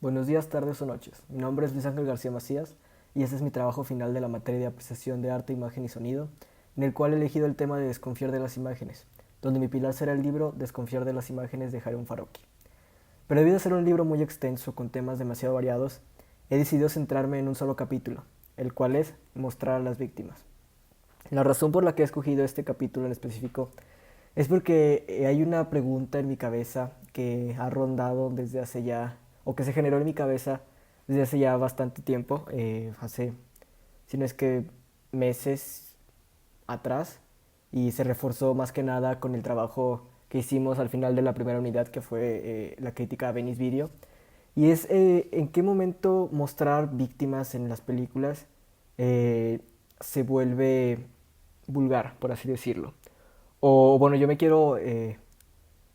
Buenos días, tardes o noches. Mi nombre es Luis Ángel García Macías y este es mi trabajo final de la materia de apreciación de arte, imagen y sonido, en el cual he elegido el tema de desconfiar de las imágenes, donde mi pilar será el libro Desconfiar de las imágenes de Harun Farocki. Pero debido a ser un libro muy extenso con temas demasiado variados, he decidido centrarme en un solo capítulo, el cual es mostrar a las víctimas. La razón por la que he escogido este capítulo en específico es porque hay una pregunta en mi cabeza que ha rondado desde hace ya, o que se generó en mi cabeza desde hace ya bastante tiempo, si no es que meses atrás, y se reforzó más que nada con el trabajo que hicimos al final de la primera unidad, que fue la crítica a Venice Video, y es en qué momento mostrar víctimas en las películas eh, se vuelve vulgar, por así decirlo. O bueno, yo me quiero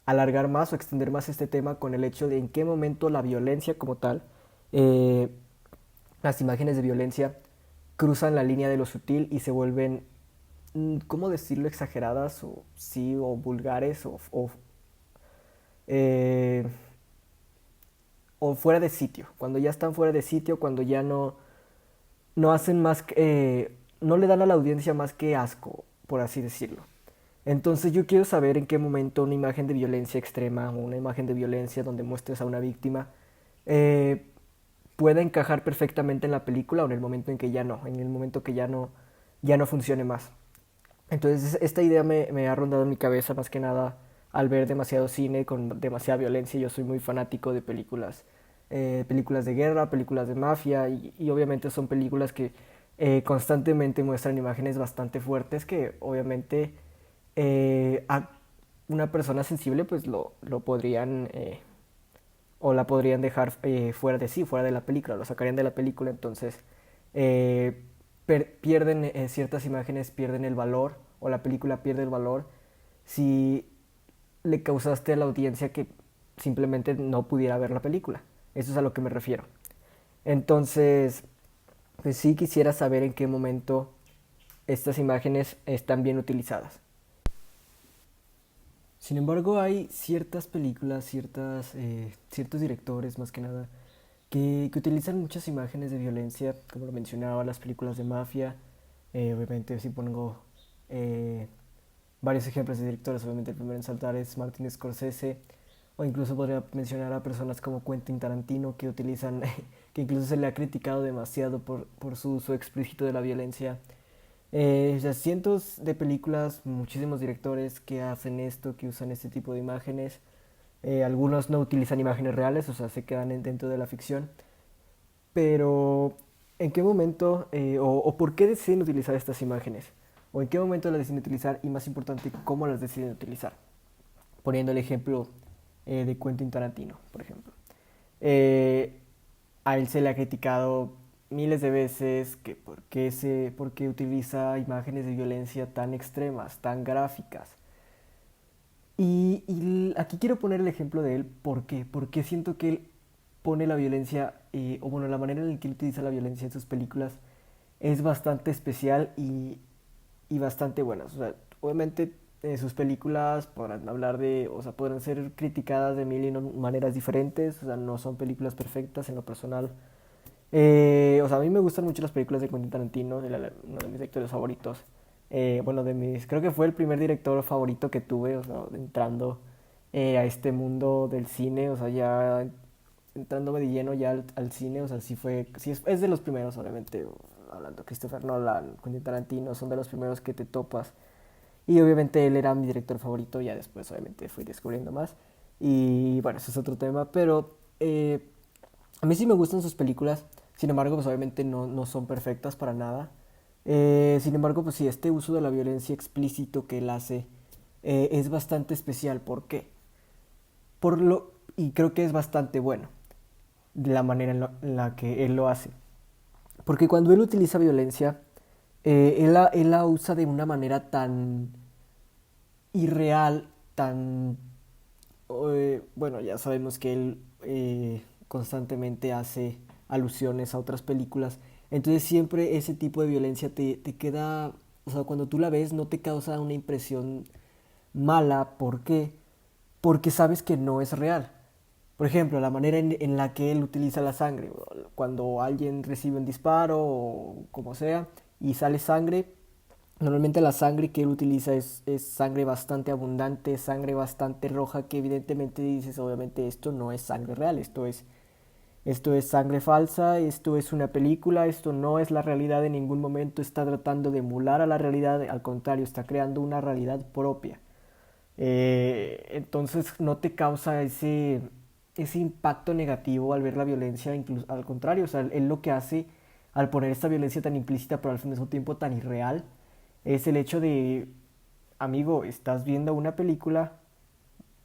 alargar más o extender más este tema con el hecho de en qué momento la violencia como tal, eh, las imágenes de violencia cruzan la línea de lo sutil y se vuelven, ¿cómo decirlo?, exageradas o sí, o vulgares eh, o fuera de sitio. Cuando ya están fuera de sitio, cuando ya no hacen más que, no le dan a la audiencia más que asco, por así decirlo. Entonces yo quiero saber en qué momento una imagen de violencia extrema o una imagen de violencia donde muestres a una víctima eh, pueda encajar perfectamente en la película o en el momento en que ya no, en el momento que ya no funcione más. Entonces esta idea me ha rondado en mi cabeza más que nada al ver demasiado cine con demasiada violencia. Yo soy muy fanático de películas de guerra, películas de mafia y obviamente son películas que constantemente muestran imágenes bastante fuertes que obviamente a una persona sensible pues lo podrían o la podrían dejar fuera de sí, fuera de la película, lo sacarían de la película, entonces eh, pierden ciertas imágenes, pierden el valor, o la película pierde el valor si le causaste a la audiencia que simplemente no pudiera ver la película. Eso es a lo que me refiero. Entonces, pues sí quisiera saber en qué momento estas imágenes están bien utilizadas. Sin embargo, hay ciertas películas, ciertos directores más que nada, que utilizan muchas imágenes de violencia, como lo mencionaba, las películas de mafia. Obviamente, si pongo eh, varios ejemplos de directores, obviamente el primero en saltar es Martin Scorsese, o incluso podría mencionar a personas como Quentin Tarantino, que utilizan, que incluso se le ha criticado demasiado por su uso explícito de la violencia. O sea, cientos de películas, muchísimos directores que hacen esto, que usan este tipo de imágenes. Algunos no utilizan imágenes reales, o sea, se quedan dentro de la ficción. Pero, ¿en qué momento o por qué deciden utilizar estas imágenes? ¿O en qué momento las deciden utilizar? Y más importante, ¿cómo las deciden utilizar? Poniendo el ejemplo de Quentin Tarantino, por ejemplo. Eh, a él se le ha criticado miles de veces que por qué utiliza imágenes de violencia tan extremas, tan gráficas. Y aquí quiero poner el ejemplo de él, ¿por qué? Porque siento que él pone la violencia, o bueno, la manera en la que él utiliza la violencia en sus películas es bastante especial y bastante buena. O sea, obviamente sus películas podrán hablar de, o sea, podrán ser criticadas de mil y maneras diferentes, o sea, no son películas perfectas en lo personal. O sea, a mí me gustan mucho las películas de Quentin Tarantino, uno de mis directores favoritos. Bueno, creo que fue el primer director favorito que tuve, o sea, entrando a este mundo del cine, o sea, ya entrándome de lleno ya al cine, o sea, sí es de los primeros, obviamente, hablando Christopher Nolan, Quentin Tarantino, son de los primeros que te topas. Y obviamente él era mi director favorito, ya después obviamente fui descubriendo más. Y bueno, eso es otro tema, pero a mí sí me gustan sus películas, sin embargo, pues obviamente no son perfectas para nada. Sin embargo, pues sí, este uso de la violencia explícito que él hace es bastante especial. ¿Por qué? Y creo que es bastante bueno la manera en la que él lo hace. Porque cuando él utiliza violencia, él la usa de una manera tan irreal, tan... bueno, ya sabemos que él constantemente hace alusiones a otras películas. Entonces siempre ese tipo de violencia te queda... O sea, cuando tú la ves no te causa una impresión mala. ¿Por qué? Porque sabes que no es real. Por ejemplo, la manera en la que él utiliza la sangre. Cuando alguien recibe un disparo o como sea y sale sangre, normalmente la sangre que él utiliza es sangre bastante abundante, sangre bastante roja, que evidentemente dices, obviamente esto no es sangre real, esto es sangre falsa, esto es una película, esto no es la realidad en ningún momento, está tratando de emular a la realidad, al contrario, está creando una realidad propia. Entonces no te causa ese impacto negativo al ver la violencia, incluso al contrario, o sea, él lo que hace al poner esta violencia tan implícita pero al mismo tiempo tan irreal es el hecho de, amigo, estás viendo una película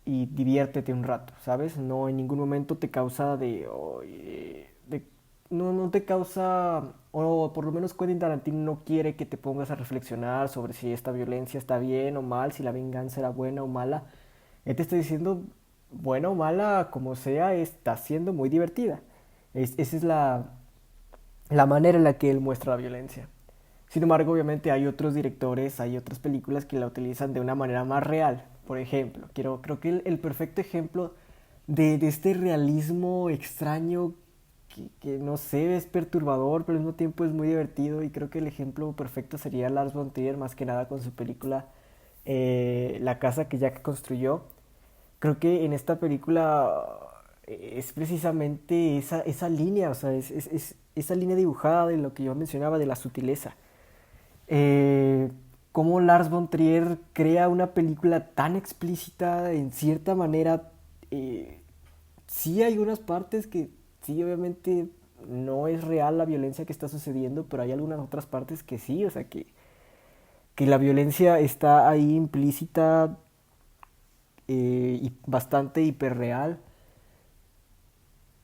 y diviértete un rato, ¿sabes? No en ningún momento te causa no te causa, o por lo menos Quentin Tarantino no quiere que te pongas a reflexionar sobre si esta violencia está bien o mal, si la venganza era buena o mala. Él te está diciendo, buena o mala, como sea, está siendo muy divertida. Esa es la manera en la que él muestra la violencia. Sin embargo, obviamente hay otros directores, hay otras películas que la utilizan de una manera más real. Por ejemplo, creo que el perfecto ejemplo de este realismo extraño que no sé, es perturbador, pero al mismo tiempo es muy divertido. Y creo que el ejemplo perfecto sería Lars von Trier, más que nada con su película La casa que Jack construyó. Creo que en esta película es precisamente esa línea, o sea, esa línea dibujada de lo que yo mencionaba, de la sutileza. Eh, Cómo Lars von Trier crea una película tan explícita, en cierta manera, eh, sí hay unas partes que sí, obviamente no es real la violencia que está sucediendo, pero hay algunas otras partes que sí, o sea, que la violencia está ahí implícita y bastante hiperreal.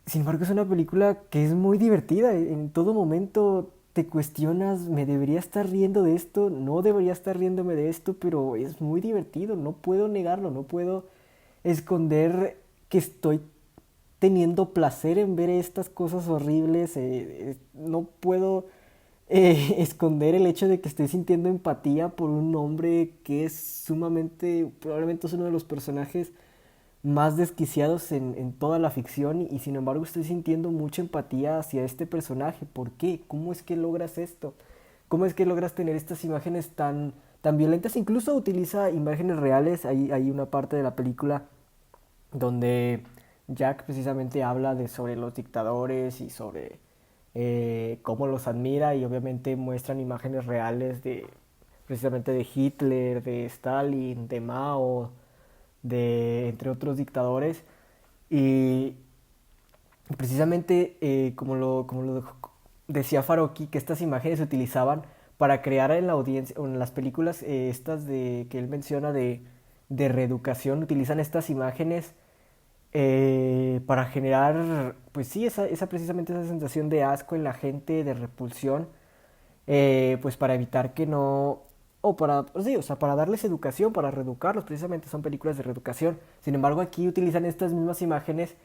Sin embargo, es una película que es muy divertida. En todo momento te cuestionas, ¿me debería estar riendo de esto? No debería estar riéndome de esto, pero es muy divertido. No puedo negarlo, no puedo esconder que estoy teniendo placer en ver estas cosas horribles. No puedo esconder el hecho de que estoy sintiendo empatía por un hombre que es sumamente, probablemente es uno de los personajes más desquiciados en toda la ficción y sin embargo estoy sintiendo mucha empatía hacia este personaje. ¿Por qué? ¿Cómo es que logras esto? ¿Cómo es que logras tener estas imágenes tan violentas? Incluso utiliza imágenes reales. Hay una parte de la película donde Jack precisamente habla sobre los dictadores y sobre cómo los admira y obviamente muestran imágenes reales de precisamente de Hitler, de Stalin, de Mao, de entre otros dictadores y precisamente como lo decía Faroki, que estas imágenes se utilizaban para crear en la audiencia, o en las películas estas que él menciona de reeducación, utilizan estas imágenes para generar, pues sí, precisamente esa sensación de asco en la gente, de repulsión, pues para evitar que no, o para, pues sí, o sea, para darles educación, para reeducarlos, precisamente son películas de reeducación. Sin embargo, aquí utilizan estas mismas imágenes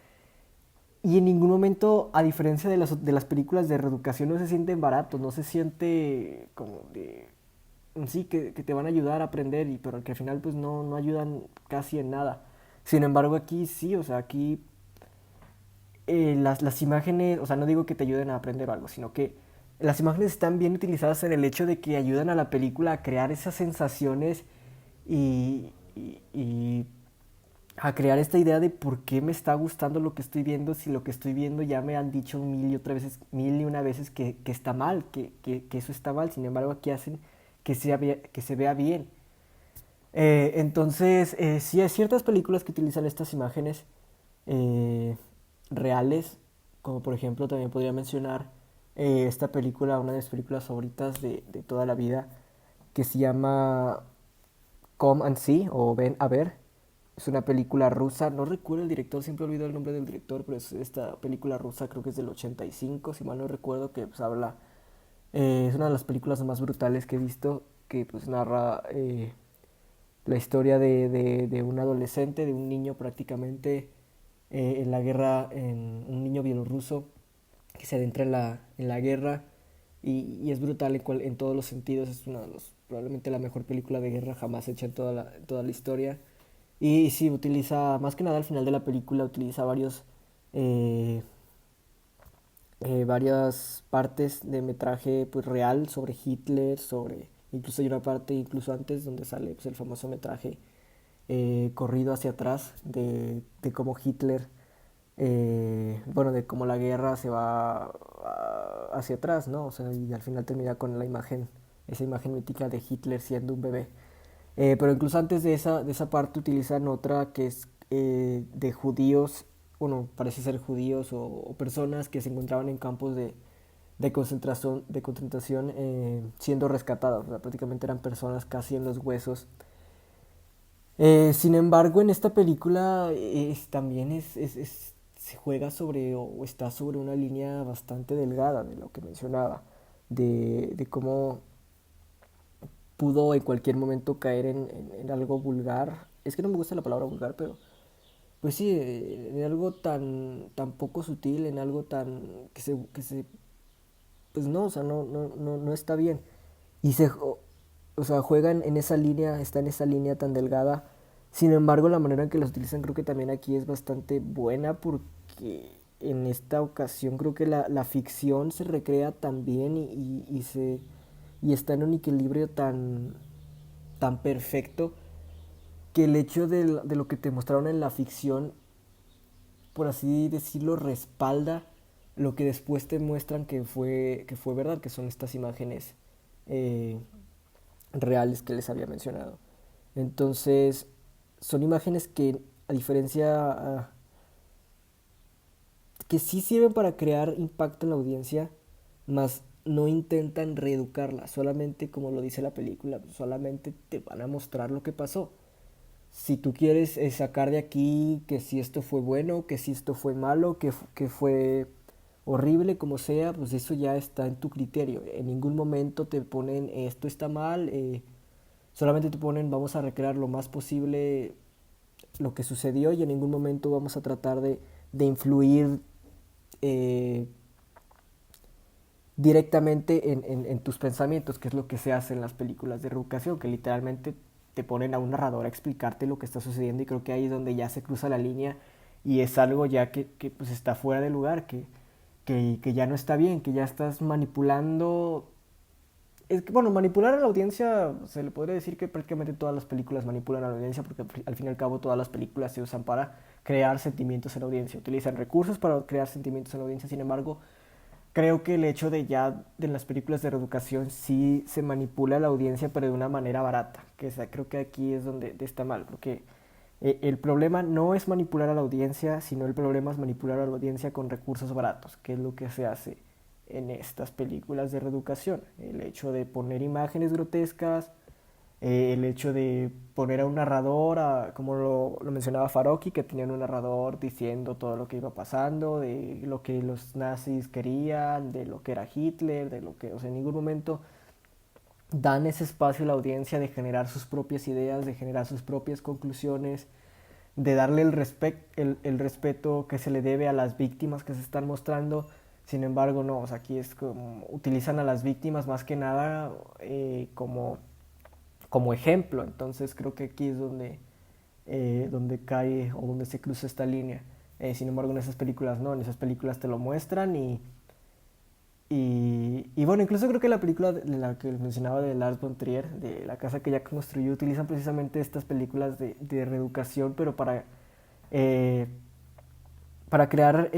y en ningún momento, a diferencia de las películas de reeducación, no se sienten baratos, no se siente como de, sí, que te van a ayudar a aprender, pero que al final pues no ayudan casi en nada. Sin embargo, aquí sí, o sea, aquí las imágenes, o sea, no digo que te ayuden a aprender algo, sino que las imágenes están bien utilizadas en el hecho de que ayudan a la película a crear esas sensaciones y a crear esta idea de por qué me está gustando lo que estoy viendo si lo que estoy viendo ya me han dicho mil y una veces que está mal, que eso está mal. Sin embargo, aquí hacen que se vea bien. Entonces, sí hay ciertas películas que utilizan estas imágenes eh, reales, como por ejemplo también podría mencionar esta película, una de mis películas favoritas de toda la vida, que se llama Come and See o Ven a ver. Es una película rusa, no recuerdo el director, siempre olvido el nombre del director, pero es esta película rusa, creo que es del 85, si mal no recuerdo, que pues habla, es una de las películas más brutales que he visto, que pues narra la historia de un adolescente, de un niño prácticamente en la guerra, en un niño bielorruso que se adentra en la guerra y es brutal en todos los sentidos, es una de los, probablemente la mejor película de guerra jamás hecha en toda la historia. Y sí, utiliza, más que nada al final de la película, utiliza eh, varias partes de metraje pues real sobre Hitler, sobre incluso hay una parte incluso antes donde sale pues, el famoso metraje corrido hacia atrás de cómo Hitler, bueno, de cómo la guerra se va hacia atrás, ¿no? O sea, y al final termina con la imagen, esa imagen mítica de Hitler siendo un bebé. Pero incluso antes de esa parte utilizan otra que es de judíos, bueno, parece ser judíos o personas que se encontraban en campos de concentración siendo rescatadas. O sea, prácticamente eran personas casi en los huesos. Sin embargo, en esta película también se juega sobre o está sobre una línea bastante delgada de lo que mencionaba, de cómo pudo en cualquier momento caer en algo vulgar. Es que no me gusta la palabra vulgar, pero pues sí, en algo tan poco sutil, en algo tan pues no, o sea, no está bien. Y o sea, juegan en esa línea, está en esa línea tan delgada. Sin embargo, la manera en que los utilizan creo que también aquí es bastante buena porque en esta ocasión creo que la ficción se recrea tan bien y está en un equilibrio tan perfecto que el hecho de lo que te mostraron en la ficción, por así decirlo, respalda lo que después te muestran que fue verdad, que son estas imágenes eh, reales que les había mencionado. Entonces, son imágenes que, a diferencia, que sí sirven para crear impacto en la audiencia, mas no intentan reeducarla, solamente como lo dice la película, solamente te van a mostrar lo que pasó. Si tú quieres sacar de aquí que si esto fue bueno, que si esto fue malo, que fue horrible, como sea, pues eso ya está en tu criterio. En ningún momento te ponen esto está mal, solamente te ponen vamos a recrear lo más posible lo que sucedió y en ningún momento vamos a tratar de influir eh, directamente en tus pensamientos, que es lo que se hace en las películas de reeducación, que literalmente te ponen a un narrador a explicarte lo que está sucediendo y creo que ahí es donde ya se cruza la línea y es algo ya que pues está fuera de lugar, que ya no está bien, que ya estás manipulando. Es que, bueno, manipular a la audiencia, se le podría decir que prácticamente todas las películas manipulan a la audiencia porque al fin y al cabo todas las películas se usan para crear sentimientos en la audiencia, utilizan recursos para crear sentimientos en la audiencia, sin embargo, creo que el hecho de ya de las películas de reeducación sí se manipula a la audiencia, pero de una manera barata, creo que aquí es donde está mal, porque el problema no es manipular a la audiencia, sino el problema es manipular a la audiencia con recursos baratos, que es lo que se hace en estas películas de reeducación. El hecho de poner imágenes grotescas, el hecho de poner a un narrador, como lo mencionaba Farocki, que tenían un narrador diciendo todo lo que iba pasando, de lo que los nazis querían, de lo que era Hitler, de lo que, o sea, en ningún momento dan ese espacio a la audiencia de generar sus propias ideas, de generar sus propias conclusiones, de darle el respeto que se le debe a las víctimas que se están mostrando. Sin embargo, no, o sea, aquí es como utilizan a las víctimas más que nada como ejemplo. Entonces creo que aquí es donde cae o donde se cruza esta línea. Sin embargo, en esas películas no, en esas películas te lo muestran y bueno, incluso creo que la película de la que mencionaba de Lars von Trier, de La casa que ya construyó, utilizan precisamente estas películas de reeducación, pero eh, para crear,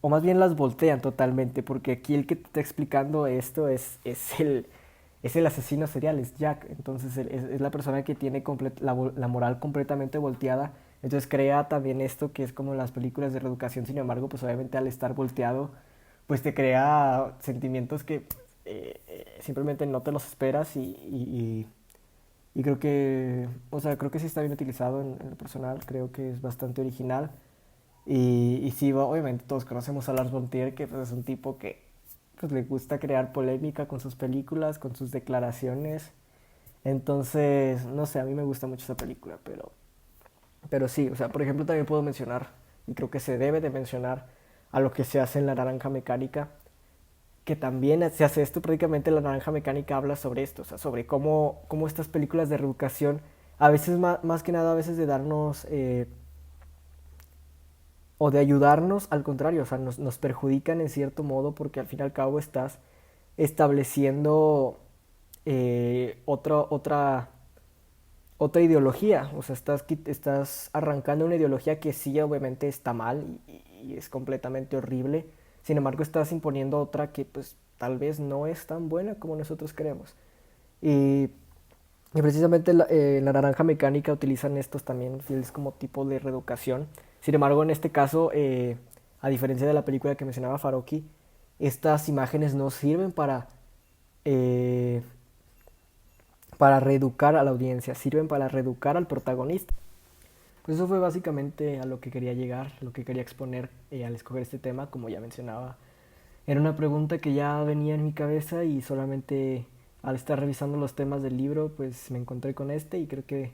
o más bien las voltean totalmente, porque aquí el que te está explicando esto es el asesino serial, es Jack. Entonces es la persona que tiene la moral completamente volteada. Entonces crea también esto que es como las películas de reeducación, sin embargo, pues obviamente al estar volteado, pues te crea sentimientos que simplemente no te los esperas y creo que, o sea, creo que sí está bien utilizado en lo personal, creo que es bastante original. Y sí, obviamente todos conocemos a Lars von Trier, que pues, es un tipo que pues, le gusta crear polémica con sus películas, con sus declaraciones. Entonces, no sé, a mí me gusta mucho esa película, pero sí, o sea, por ejemplo también puedo mencionar, y creo que se debe de mencionar, a lo que se hace en La Naranja Mecánica, que también se hace esto, prácticamente La Naranja Mecánica habla sobre esto, o sea, sobre cómo estas películas de reeducación, a veces más que nada, a veces de darnos o de ayudarnos, al contrario, o sea, nos perjudican en cierto modo porque al fin y al cabo estás estableciendo otra ideología, o sea, estás arrancando una ideología que sí obviamente está mal y es completamente horrible, sin embargo estás imponiendo otra que pues tal vez no es tan buena como nosotros queremos. Y, y precisamente en la naranja mecánica utilizan estos también fields como tipo de reeducación. Sin embargo, en este caso, a diferencia de la película que mencionaba Faroki, estas imágenes no sirven eh, para reeducar a la audiencia, sirven para reeducar al protagonista. Pues eso fue básicamente a lo que quería llegar, lo que quería exponer al escoger este tema, como ya mencionaba. Era una pregunta que ya venía en mi cabeza y solamente al estar revisando los temas del libro, pues me encontré con este y creo que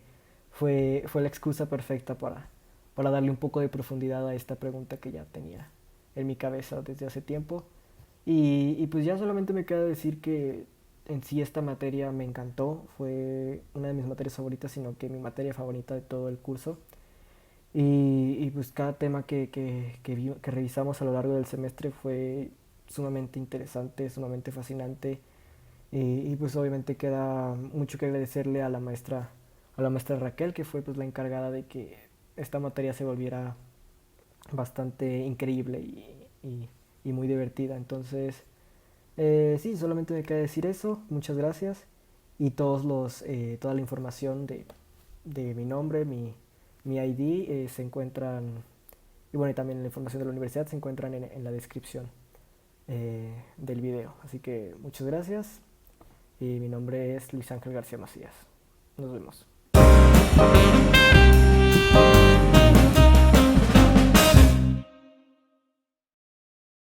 fue la excusa perfecta para darle un poco de profundidad a esta pregunta que ya tenía en mi cabeza desde hace tiempo. Y pues ya solamente me queda decir que en sí esta materia me encantó, fue una de mis materias favoritas, sino que mi materia favorita de todo el curso. Y pues cada tema que revisamos a lo largo del semestre fue sumamente interesante, sumamente fascinante. Y pues obviamente queda mucho que agradecerle a la maestra Raquel, que fue pues la encargada de que esta materia se volviera bastante increíble y muy divertida. Entonces, sí, solamente me queda decir eso. Muchas gracias. Y toda la información de mi nombre, mi ID se encuentran, y bueno, y también la información de la universidad se encuentran en la descripción del video. Así que muchas gracias. Y mi nombre es Luis Ángel García Macías. Nos vemos.